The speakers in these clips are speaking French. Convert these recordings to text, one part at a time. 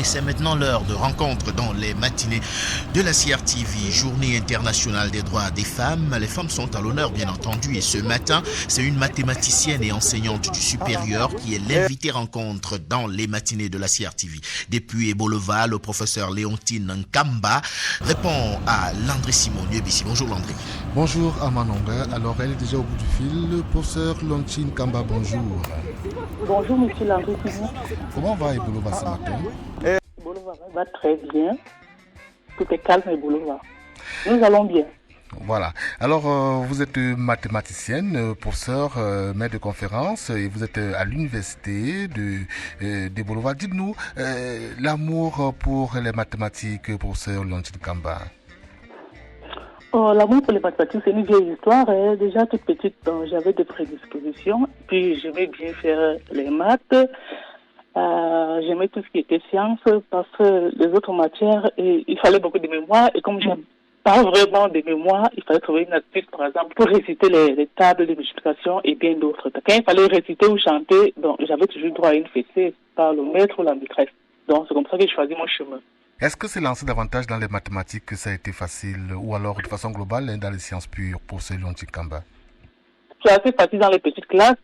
Et c'est maintenant l'heure de rencontre dans les matinées de la CRTV, Journée internationale des droits des femmes. Les femmes sont à l'honneur, bien entendu, et ce matin, c'est une mathématicienne et enseignante du supérieur qui est l'invitée rencontre dans les matinées de la CRTV. Depuis Ebolova, le professeur Léontine Nkamba répond à Landry Simon Niebissi. Bonjour Landry. Bonjour Amanonga. Alors elle est déjà au bout du fil. Le professeur Léontine Nkamba, bonjour. Bonjour monsieur Landry Simon. Comment va Ebolova ce matin? Ebolova va très bien. Tout est calme Ebolova. Nous allons bien. Voilà. Alors, vous êtes mathématicienne, professeur, maître de conférence, et vous êtes à l'université d'Ebolova. Dites-nous, l'amour pour les mathématiques, professeur Léontine Nkamba. L'amour pour les mathématiques, c'est une vieille histoire. Déjà toute petite, j'avais des prédispositions. Puis j'aimais bien faire les maths. J'aimais tout ce qui était sciences parce que les autres matières, il fallait beaucoup de mémoire. Et comme j'aime pas vraiment de mémoire, il fallait trouver une astuce, par exemple, pour réciter les tables de multiplication et bien d'autres. Quand il fallait réciter ou chanter, donc j'avais toujours droit à une fessée par le maître ou la maîtresse. Donc c'est comme ça que j'ai choisi mon chemin. Est-ce que c'est lancé davantage dans les mathématiques que ça a été facile, ou alors de façon globale dans les sciences pures pour ce Léontine Nkamba? C'est assez facile dans les petites classes,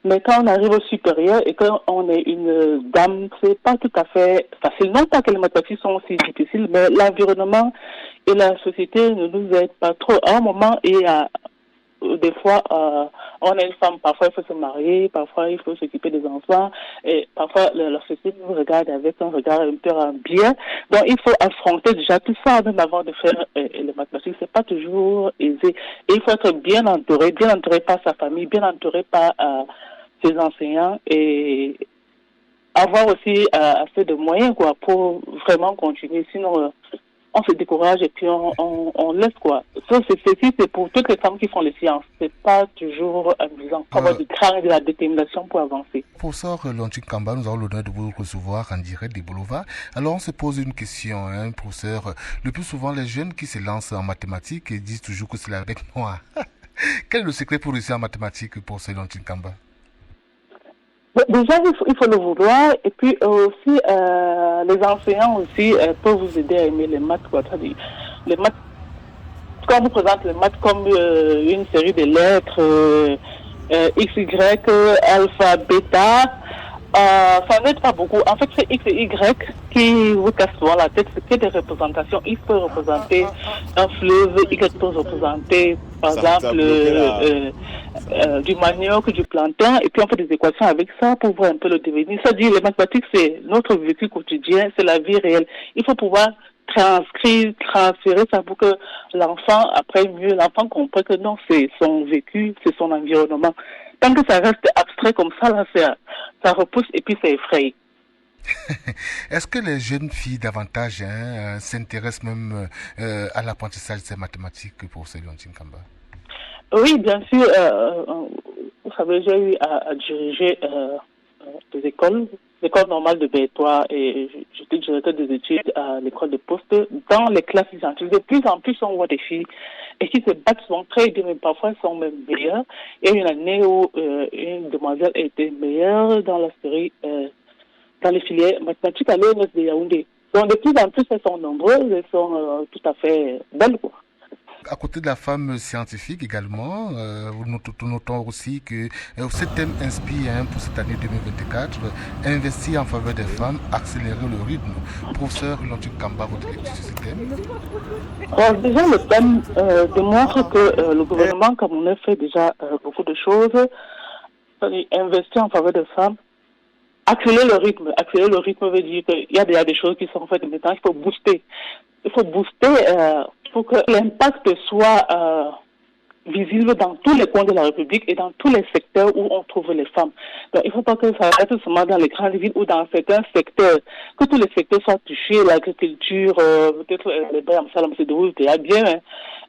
mais quand on arrive au supérieur et qu'on est une dame, c'est pas tout à fait facile. Non pas que les mathématiques sont aussi difficiles, mais l'environnement et la société ne nous aident pas trop. À un moment, des fois, on est une femme, parfois il faut se marier, parfois il faut s'occuper des enfants, et parfois la société nous regarde avec un regard un peu biais. Donc il faut affronter déjà tout ça même avant de faire les mathématiques. C'est pas toujours aisé. Et il faut être bien entouré par sa famille, bien entouré par ses enseignants et avoir aussi assez de moyens quoi pour vraiment continuer. Sinon on se décourage et puis on laisse quoi. Ça, c'est pour toutes les femmes qui font les sciences. C'est pas toujours amusant. Il faut avoir du cran et de la détermination pour avancer. Professeur Léontine Nkamba, nous avons l'honneur de vous recevoir en direct d'Ebolova. Alors on se pose une question, professeur. Le plus souvent, les jeunes qui se lancent en mathématiques disent toujours que c'est la bête noire. Quel est le secret pour réussir en mathématiques, professeur Léontine Nkamba? Déjà, il faut le vouloir. Et puis aussi, les enseignants aussi peuvent vous aider à aimer les maths. Quoi. Les maths, quand on vous présente les maths comme une série de lettres, X, Y, alpha, bêta, ça n'aide pas beaucoup. En fait, c'est X et Y qui vous cassent souvent la tête. C'est que des représentations. X peut représenter un fleuve, Y peut représenter, par exemple, du manioc, du plantain, et puis on fait des équations avec ça pour voir un peu le devenir. Ça dit, les mathématiques, c'est notre vécu quotidien, c'est la vie réelle. Il faut pouvoir transférer ça pour que l'enfant, après mieux, l'enfant comprenne que non, c'est son vécu, c'est son environnement. Tant que ça reste abstrait comme ça, là, ça repousse et puis ça effraie. Est-ce que les jeunes filles davantage s'intéressent même à l'apprentissage de ces mathématiques pour Léontine Nkamba? Oui, bien sûr. Vous savez, j'ai eu à diriger des écoles normales de Bétois et j'étais directeur des études à l'école de poste dans les classes scientifiques. De plus en plus, on voit des filles et qui se battent souvent très bien, mais parfois sont même meilleures. Il y a eu une année où une demoiselle était meilleure dans la série, dans les filières mathématiques à l'ENS de Yaoundé. Donc, de plus en plus, elles sont nombreuses, elles sont tout à fait belles, quoi. À côté de la femme scientifique également, nous notons aussi que ce thème inspire pour cette année 2024, investir en faveur des femmes, accélérer le rythme. Professeur Léontine Nkamba, votre lecture sur ce thème? Déjà, le thème démontre que le gouvernement camerounais fait déjà beaucoup de choses. Investir en faveur des femmes, accélérer le rythme. Accélérer le rythme veut dire qu'il y a déjà des choses qui sont faites maintenant, il faut booster. Il faut booster pour que l'impact soit visible dans tous les coins de la République et dans tous les secteurs où on trouve les femmes. Donc, il ne faut pas que ça reste seulement dans les grandes villes ou dans certains secteurs, que tous les secteurs soient touchés, l'agriculture, peut-être les bains en salle, c'est bien,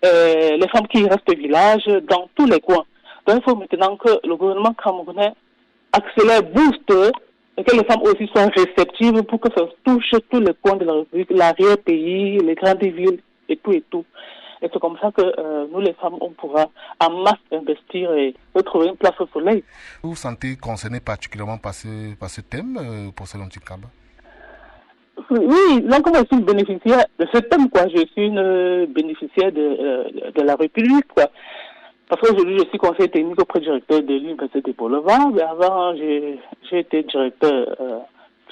les femmes qui restent au village, dans tous les coins. Donc, il faut maintenant que le gouvernement camerounais accélère, booste, et que les femmes aussi soient réceptives pour que ça touche tous les coins de la République, l'arrière-pays, les grandes villes et tout et tout. Et c'est comme ça que nous, les femmes, on pourra en masse investir et retrouver une place au soleil. Vous vous sentez concerné particulièrement par ce thème, pour Léontine Nkamba? Oui, donc moi je suis une bénéficiaire de ce thème, quoi. Je suis une bénéficiaire de la République, quoi. Parce qu'aujourd'hui, je suis conseiller technique auprès du directeur de l'Université de Boulevard. Mais avant, j'ai été directeur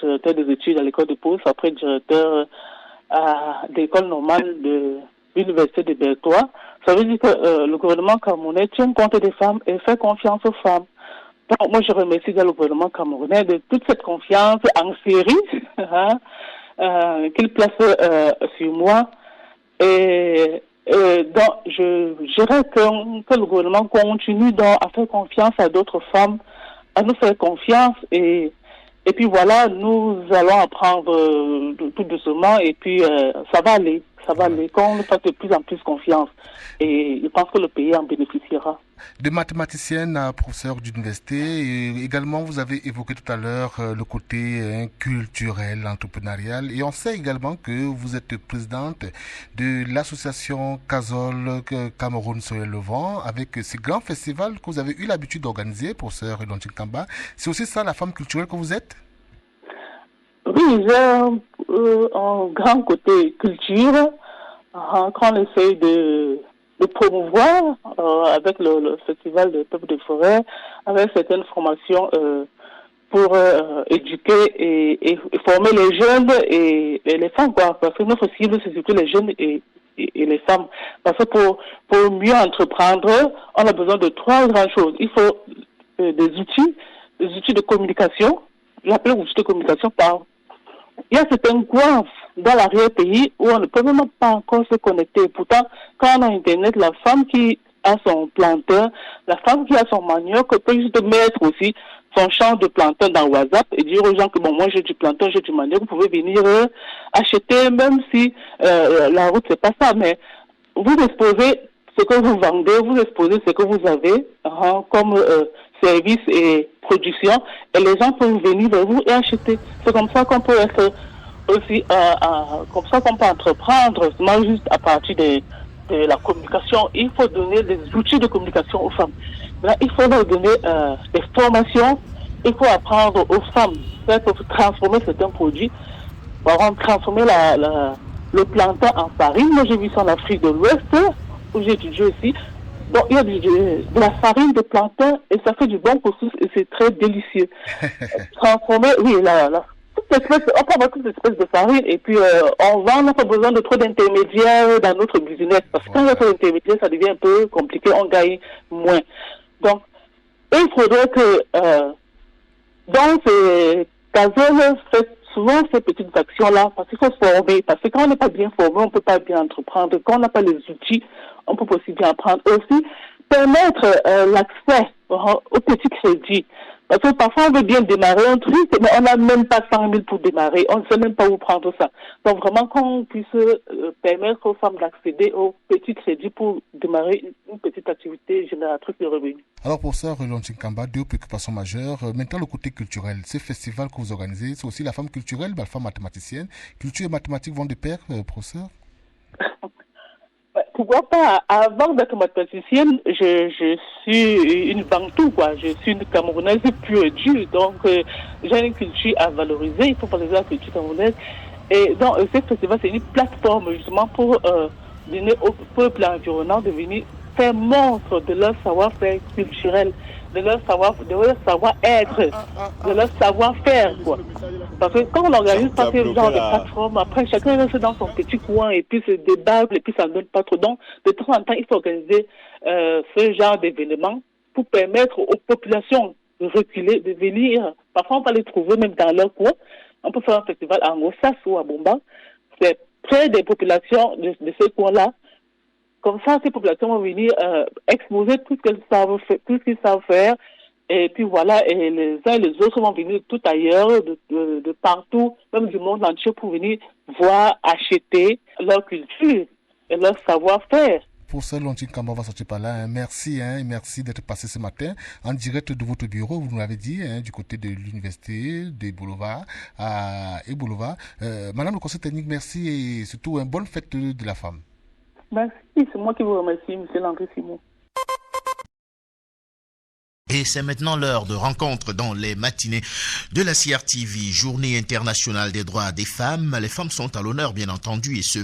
des études à l'école de Pousse, après directeur de l'école normale de l'Université de Bertois. Ça veut dire que le gouvernement camerounais tient compte des femmes et fait confiance aux femmes. Donc, moi, je remercie le gouvernement camerounais de toute cette confiance en série qu'il place sur moi. Donc, je dirais que le gouvernement continue donc à faire confiance à d'autres femmes, à nous faire confiance et puis voilà, nous allons apprendre tout doucement et puis ça va aller. Ça va aller, qu'on nous fasse de plus en plus confiance. Et je pense que le pays en bénéficiera. De mathématicienne à professeur d'université, et également vous avez évoqué tout à l'heure le côté culturel, entrepreneurial. Et on sait également que vous êtes présidente de l'association Kazol Cameroun Soleil Levant, avec ces grands festivals que vous avez eu l'habitude d'organiser, professeur Lontin Kamba. C'est aussi ça la femme culturelle que vous êtes? Oui, j'ai un grand côté culture qu'on essaye de promouvoir avec le festival des peuples de forêt, avec certaines formations pour éduquer et former les jeunes et les femmes, quoi. Parce que notre cible, c'est surtout les jeunes et les femmes. Parce que pour mieux entreprendre, on a besoin de trois grandes choses. Il faut des outils de communication. J'appelle outils de communication il y a certains coins dans l'arrière-pays où on ne peut même pas encore se connecter. Pourtant, quand on a Internet, la femme qui a son planteur, la femme qui a son manioc peut juste mettre aussi son champ de plantain dans WhatsApp et dire aux gens que bon, moi j'ai du plantain, j'ai du manioc, vous pouvez venir acheter, même si la route c'est pas ça, mais vous exposez ce que vous vendez, vous exposez ce que vous avez comme service et production, et les gens peuvent venir vers vous et acheter. C'est comme ça qu'on peut être aussi, comme ça qu'on peut entreprendre, seulement juste à partir de la communication. Il faut donner des outils de communication aux femmes. Là, il faut leur donner des formations. Il faut apprendre aux femmes pour transformer certains produits, pour transformer le plantain en farine. Moi, j'ai vu ça en Afrique de l'Ouest, où j'ai étudié aussi. Donc, il y a de la farine de plantain et ça fait du bon couscous et c'est très délicieux. Transformer, oui, on peut avoir toute espèce de farine et puis on n'a pas besoin de trop d'intermédiaires dans notre business. Parce que quand il y a trop d'intermédiaires, ça devient un peu compliqué, on gagne moins. Donc, il faudrait que dans ces casernes, souvent ces petites actions-là, parce qu'il faut former, parce que quand on n'est pas bien formé, on ne peut pas bien entreprendre. Quand on n'a pas les outils, on peut pas aussi bien apprendre. Aussi, permettre l'accès au petit crédit. Parce que parfois, on veut bien démarrer un truc, mais on n'a même pas 100 000 pour démarrer. On ne sait même pas où prendre ça. Donc vraiment, qu'on puisse permettre aux femmes d'accéder au petit crédit pour démarrer une petite activité génératrice de revenus. Alors, professeur Lontin Kamba, deux préoccupations majeures. Maintenant, le côté culturel. Ces festivals que vous organisez, c'est aussi la femme culturelle, la femme mathématicienne. Culture et mathématiques vont de pair, professeur? Pourquoi pas? Avant d'être mathématicienne, je suis une bantou, quoi. Je suis une Camerounaise pure et dure. Donc, j'ai une culture à valoriser. Il faut valoriser la culture camerounaise. Et donc, ce festival, c'est une plateforme, justement, pour donner au peuple environnant de venir faire montre de leur savoir-faire culturel, de leur savoir-être, de leur savoir-faire, quoi. Parce que quand on organise pas ce genre de plateforme, après chacun reste dans son petit coin et puis se débat et puis ça ne donne pas trop. Donc, de temps en temps, il faut organiser ce genre d'événements pour permettre aux populations de reculer, de venir. Parfois, on va les trouver même dans leur coin. On peut faire un festival à Ngossas ou à Bomba. C'est près des populations de ces coins-là. Comme ça, ces populations vont venir exposer tout ce qu'ils savent faire. Et puis voilà, et les uns et les autres vont venir de tout ailleurs, de partout, même du monde entier, pour venir voir, acheter leur culture et leur savoir-faire. Professeur Lontin Kamba va sortir par là. Merci, et merci d'être passé ce matin en direct de votre bureau, vous nous l'avez dit, du côté de l'université de Boulevard et Boulevard. Madame le conseil technique, merci et surtout une bonne fête de la femme. Merci, c'est moi qui vous remercie, M. Landry Simon. Et c'est maintenant l'heure de rencontre dans les matinées de la CRTV, Journée internationale des droits des femmes. Les femmes sont à l'honneur, bien entendu, et ce